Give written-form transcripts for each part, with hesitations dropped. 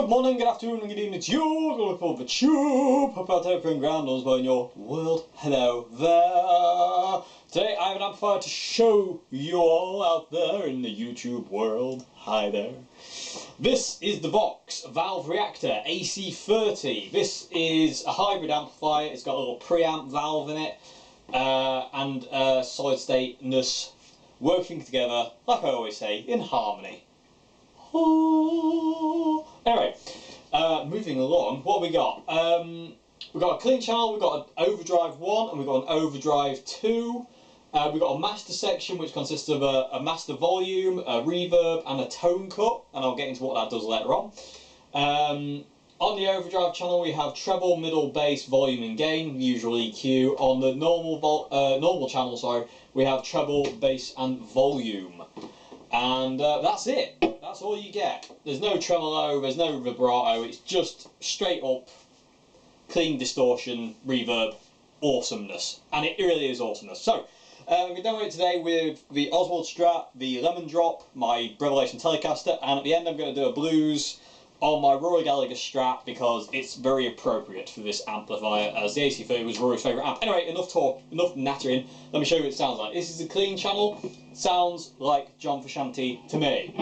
good morning, good afternoon, and good evening to you. Going for the tube. Hope out there from ground knows in your world. Hello there. Today I have an amplifier to show you all out there in the YouTube world. Hi there. This is the Vox Valve Reactor AC30. This is a hybrid amplifier. It's got a little preamp valve in it and solid stateness working together, like I always say, in harmony. Anyway, moving along, what have we got? We've got a clean channel, we've got an Overdrive 1 and we've got an Overdrive 2. We've got a master section which consists of a master volume, a reverb and a tone cut, and I'll get into what that does later on. On the Overdrive channel we have treble, middle, bass, volume and gain, usual EQ. On the normal channel, sorry, we have treble, bass and volume. And that's it. That's all you get. There's no tremolo, there's no vibrato, it's just straight up clean distortion, reverb, awesomeness. And it really is awesomeness. So, we're done with it today with the Oswald Strat, the Lemon Drop, my Revelation Telecaster, and at the end I'm going to do a blues on my Rory Gallagher Strat because it's very appropriate for this amplifier, as the AC30 was Rory's favourite amp. Anyway, enough talk, enough nattering, let me show you what it sounds like. This is a clean channel, sounds like John Frusciante to me.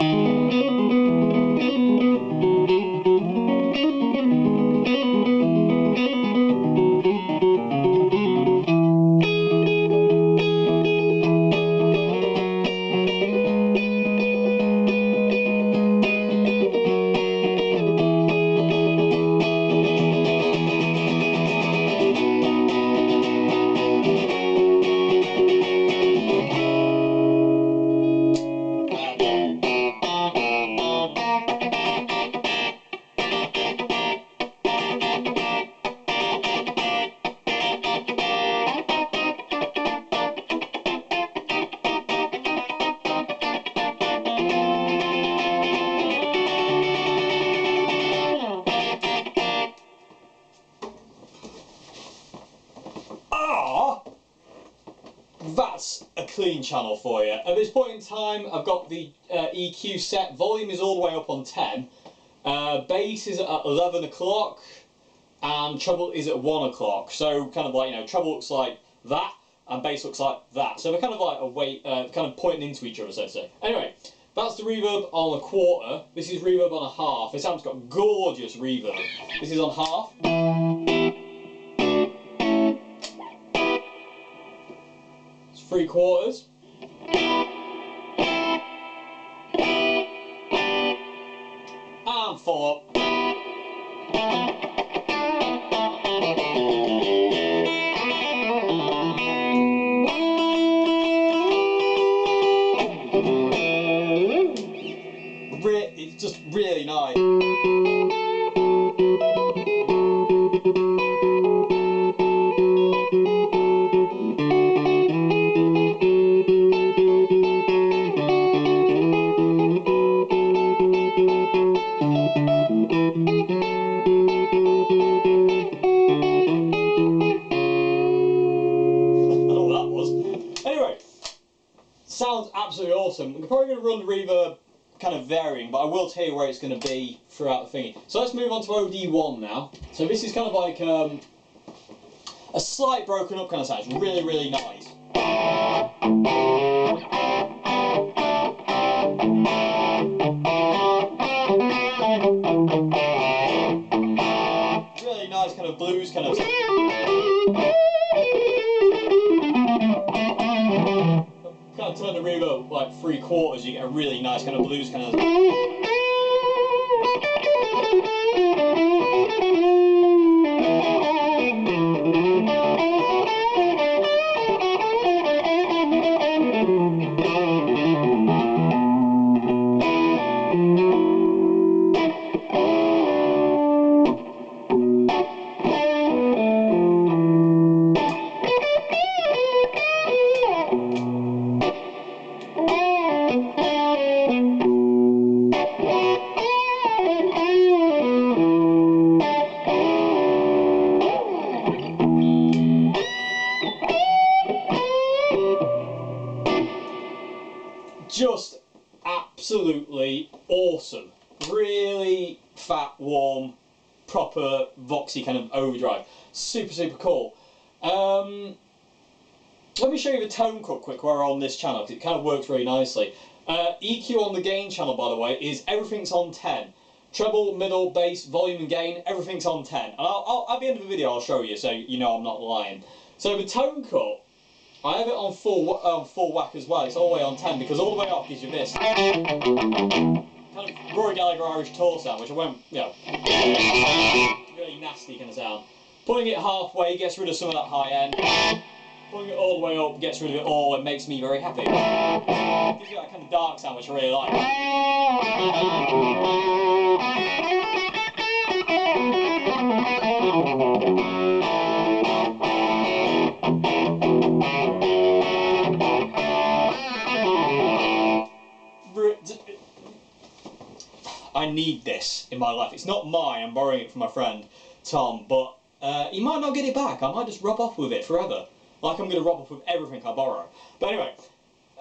That's a clean channel for you. At this point in time, I've got the EQ set. Volume is all the way up on 10. Bass is at 11 o'clock, and treble is at 1 o'clock. So kind of like, you know, treble looks like that, and bass looks like that. So they're kind of like kind of pointing into each other, so to say. Anyway, that's the reverb on a quarter. This is reverb on a half. This amp's got gorgeous reverb. This is on half. Three quarters. And full up. It's just really nice. Sounds absolutely awesome. We're probably going to run the reverb kind of varying, but I will tell you where it's going to be throughout the thingy. So let's move on to OD1 now. So this is kind of like a slight broken up kind of sound. It's really, really nice. Really nice kind of blues kind of sound. Kind of turn the reverb like 3 quarters, you get a really nice kind of blues kind of. Just absolutely awesome. Really fat, warm, proper Voxy kind of overdrive. Super, super cool. Let me show you the tone cut quick while we're on this channel, because it kind of works really nicely. EQ on the gain channel, by the way, is everything's on 10. Treble, middle, bass, volume and gain, everything's on 10. And I'll at the end of the video I'll show you, so you know I'm not lying. So the tone cut, I have it on full whack as well. It's all the way on 10, because all the way off gives you this kind of Rory Gallagher Irish tour sound, which I won't, you know, really nasty kind of sound. Putting it halfway gets rid of some of that high end. Pulling it all the way up gets rid of it all and makes me very happy. Gives you that kind of dark sound, which I really like. I need this in my life. It's not mine, I'm borrowing it from my friend Tom, but he might not get it back. I might just rub off with it forever. Like I'm going to rub off with everything I borrow. But anyway,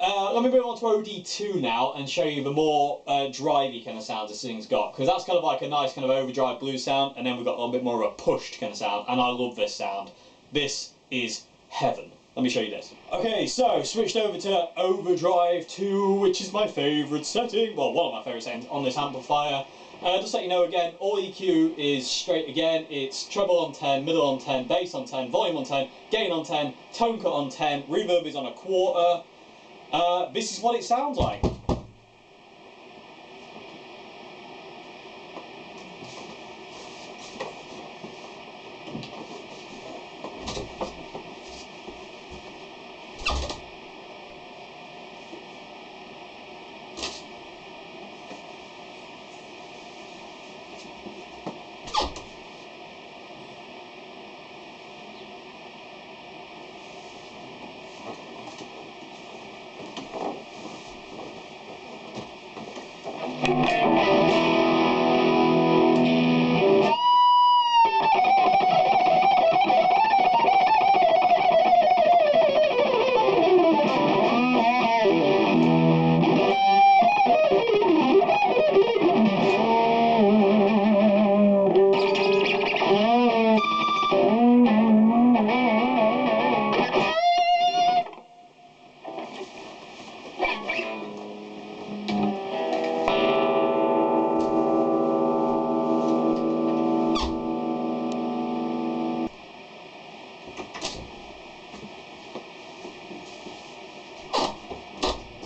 let me move on to OD2 now and show you the more drivey kind of sounds this thing's got. Because that's kind of like a nice kind of overdrive blues sound, and then we've got a little bit more of a pushed kind of sound, and I love this sound. This is heaven. Let me show you this. Okay, so switched over to Overdrive 2, which is my favourite setting. Well, one of my favourite settings on this amplifier. Just to let you know again, all EQ is straight again. It's treble on 10, middle on 10, bass on 10, volume on 10, gain on 10, tone cut on 10, reverb is on a quarter. This is what it sounds like.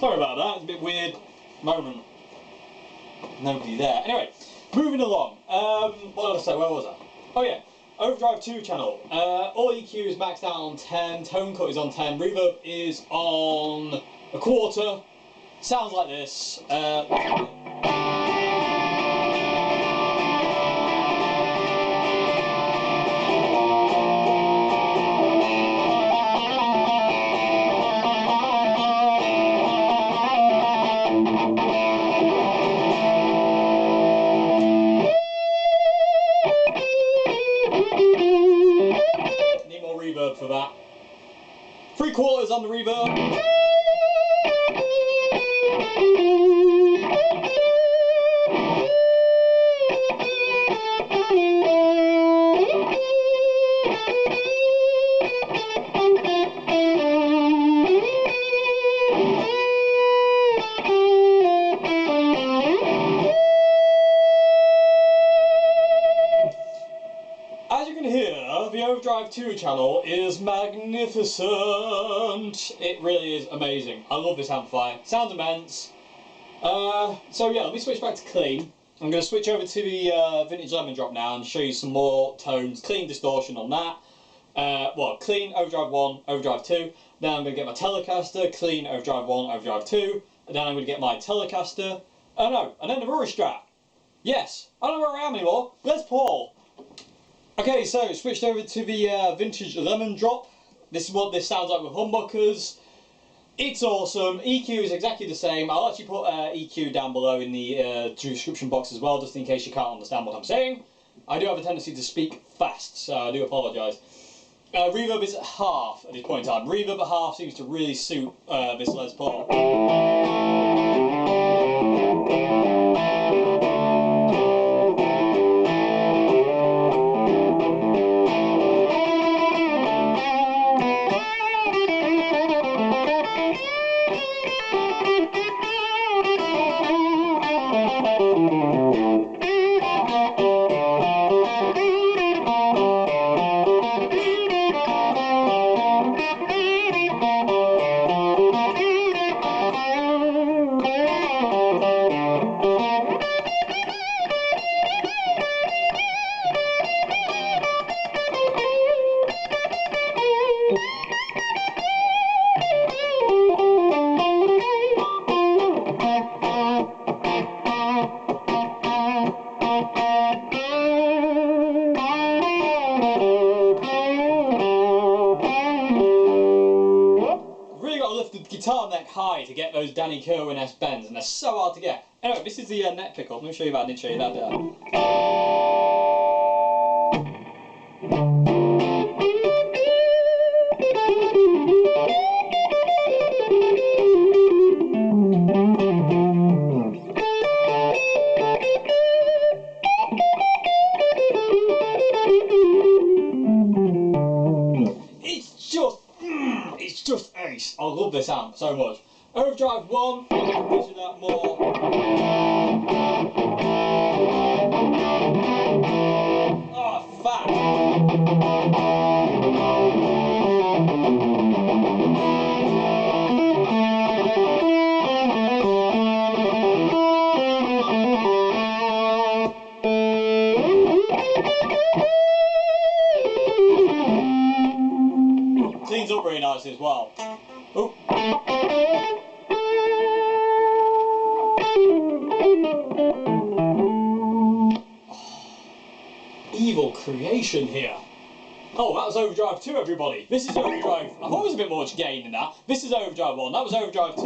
Sorry about that, it's a bit weird moment. Nobody there. Anyway, moving along. What did I say? Where was I? Oh yeah, Overdrive 2 channel. All EQ is maxed out on 10, tone cut is on 10, reverb is on a quarter. Sounds like this. For that. 3/4 on the reverb. As you can hear, the Overdrive 2 channel is magnificent. It really is amazing. I love this amplifier. Sounds immense. So yeah, let me switch back to clean. I'm going to switch over to the vintage lemon drop now and show you some more tones. Clean distortion on that. Well, clean Overdrive 1, Overdrive 2. Then I'm going to get my Telecaster, clean Overdrive 1, Overdrive 2. And then I'm going to get my Telecaster. Oh no, and then the Rory Strat. Yes, I don't know where I am anymore. Where's Paul? Okay, so switched over to the vintage lemon drop. This is what this sounds like with humbuckers. It's awesome. EQ is exactly the same. I'll actually put EQ down below in the description box as well, just in case you can't understand what I'm saying. I do have a tendency to speak fast, so I do apologise. Reverb is at half at this point in time. Reverb at half seems to really suit this Les Paul. Really got to lift the guitar neck high to get those Danny Kerwin-esque bends, and they're so hard to get. Anyway, this is the neck pickup. Let me show you that. I didn't show you that, did I? It's just ace. I love this amp so much. Overdrive 1, gives you that more. Oh, fat. Cleans up really nicely as well. Oh. Evil creation here. Oh, that was Overdrive 2, everybody. This is Overdrive. I thought it was a bit more gain in that. This is Overdrive 1. That was Overdrive 2.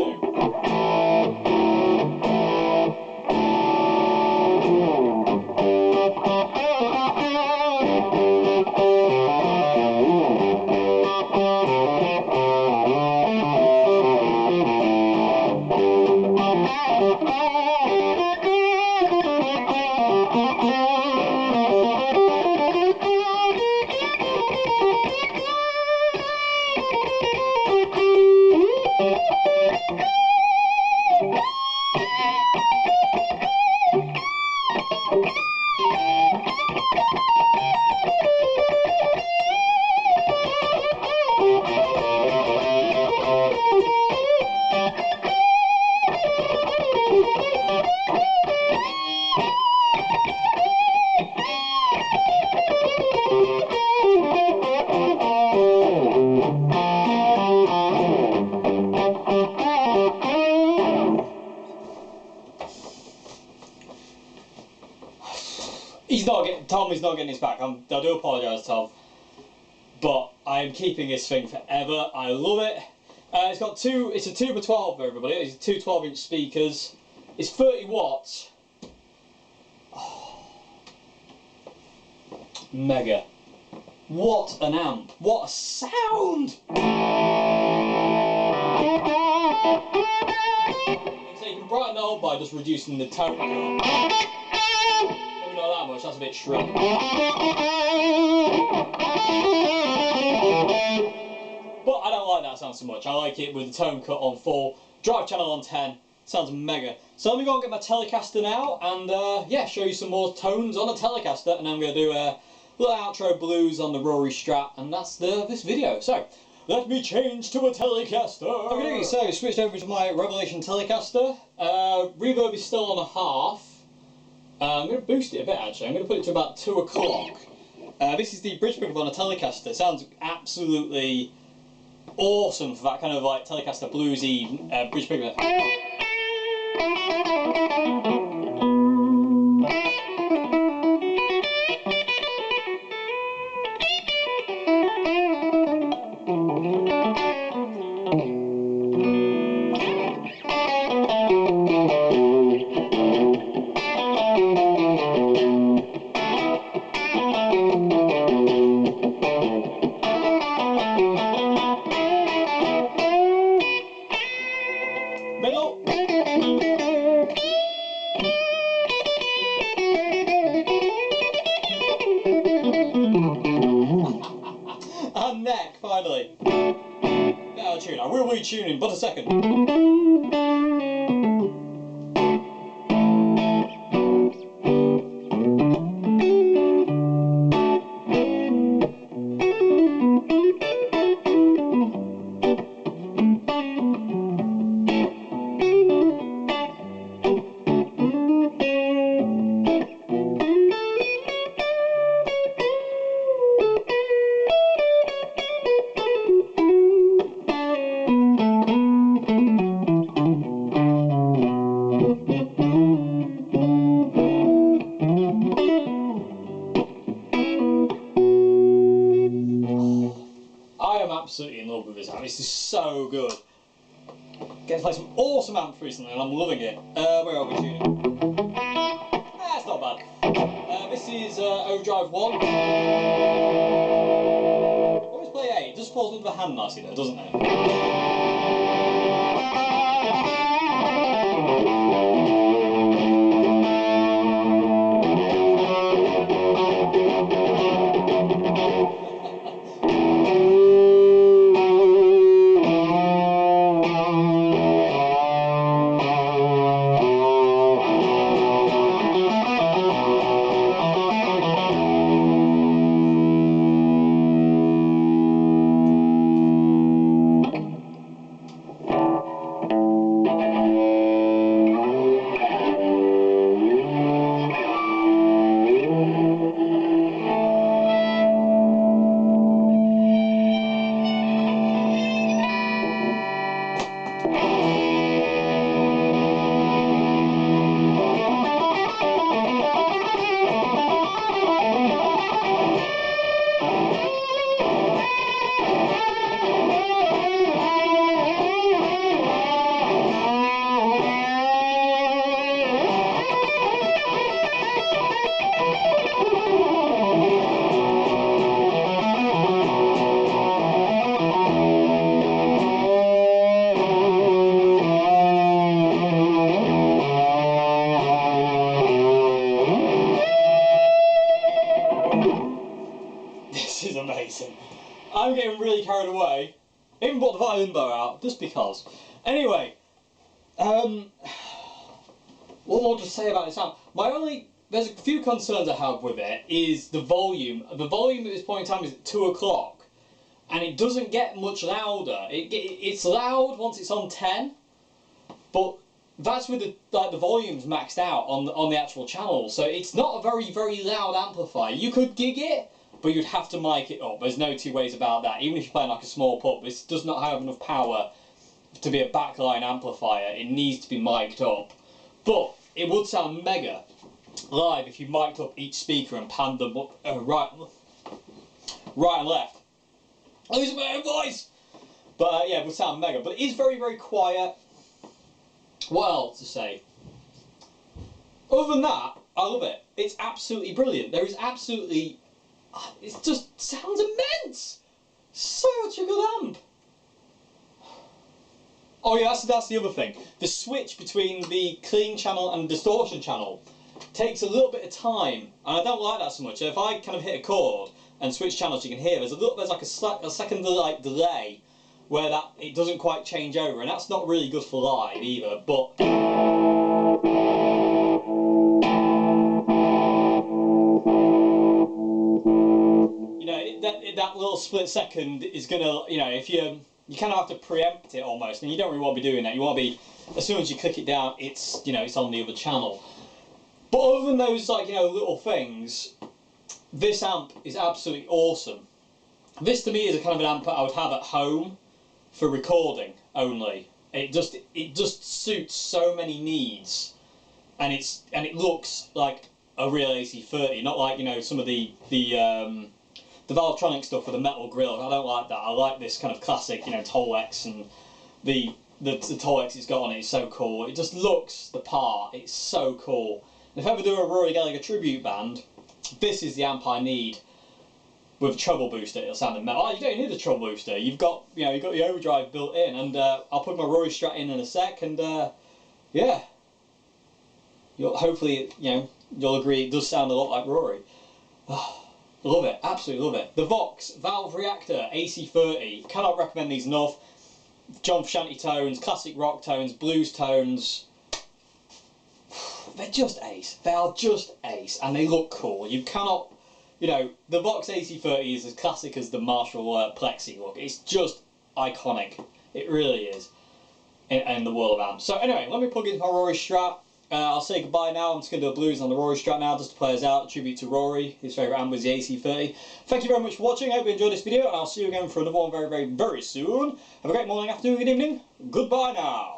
Tommy's not getting his back. I do apologise, Tom, but I am keeping this thing forever. I love it. It's got two. It's a 2x12, everybody. It's two 12-inch speakers. It's 30 watts. Oh. Mega. What an amp. What a sound. So you can brighten it up by just reducing the tone. Not that much, that's a bit shrill. But I don't like that sound so much. I like it with the tone cut on full, drive channel on 10. Sounds mega. So let me go and get my Telecaster now and yeah, show you some more tones on a Telecaster, and then I'm going to do a little outro blues on the Rory Strat, and that's this video. So let me change to a Telecaster. Okay, so switched over to my Revelation Telecaster. Reverb is still on a half. I'm going to boost it a bit actually. I'm going to put it to about 2 o'clock. This is the bridge pickup on a Telecaster. It sounds absolutely awesome for that kind of like Telecaster bluesy bridge pickup. Middle. And neck, finally. Now tune. I will retune in but a second. absolutely in love with this amp. This is so good. Getting to play some awesome amps recently and I'm loving it. Where are we tuning? That's not bad. This is Overdrive 1. Always play A. It just falls into the hand nicely though, doesn't it? Amazing. I'm getting really carried away. Even brought the violin bow out, just because. Anyway, what more to say about this amp? There's a few concerns I have with it, is the volume. The volume at this point in time is at 2 o'clock, and it doesn't get much louder. It's loud once it's on 10, but that's with the volumes maxed out on the actual channel, so it's not a very, very loud amplifier. You could gig it, but you'd have to mic it up. There's no two ways about that. Even if you're playing like a small pub, this does not have enough power to be a backline amplifier. It needs to be mic'd up. But it would sound mega live if you mic'd up each speaker and panned them up right and left. I'm losing my own voice! But yeah, it would sound mega. But it is very, very quiet. What else to say? Other than that, I love it. It's absolutely brilliant. There is absolutely... It just sounds immense! Such a good amp! Oh yeah, that's the other thing. The switch between the clean channel and the distortion channel takes a little bit of time, and I don't like that so much. If I kind of hit a chord and switch channels, you can hear there's like a second delay where it doesn't quite change over, and that's not really good for live either. But that little split second is gonna, if you kind of have to preempt it almost, and you don't really want to be doing that. You want to be, as soon as you click it down, it's it's on the other channel. But other than those little things, this amp is absolutely awesome. This to me is a kind of an amp that I would have at home for recording only. It just suits so many needs, and it looks like a real AC30, not like some of the Valvetronic stuff with the metal grill. I don't like that. I like this kind of classic, Tolex, and the Tolex it's got on it is so cool. It just looks the part. It's so cool. And if I ever do a Rory Gallagher tribute band, this is the amp I need with a treble booster. It'll sound metal. Oh, you don't need a treble booster. You've got the overdrive built in, and I'll put my Rory Strat in a sec, and yeah, hopefully you'll agree it does sound a lot like Rory. Love it, absolutely love it. The Vox Valve Reactor AC30. Cannot recommend these enough. John Frusciante tones, classic rock tones, blues tones. They're just ace. They are just ace, and they look cool. You cannot, the Vox AC30 is as classic as the Marshall Plexi look. It's just iconic. It really is in the world of amps. So anyway, let me plug in my Rory Strat. I'll say goodbye now. I'm just going to do a blues on the Rory Strat now, just to play us out. A tribute to Rory. His favourite amp was the AC30. Thank you very much for watching. I hope you enjoyed this video, and I'll see you again for another one very, very, very soon. Have a great morning, afternoon, good evening. Goodbye now.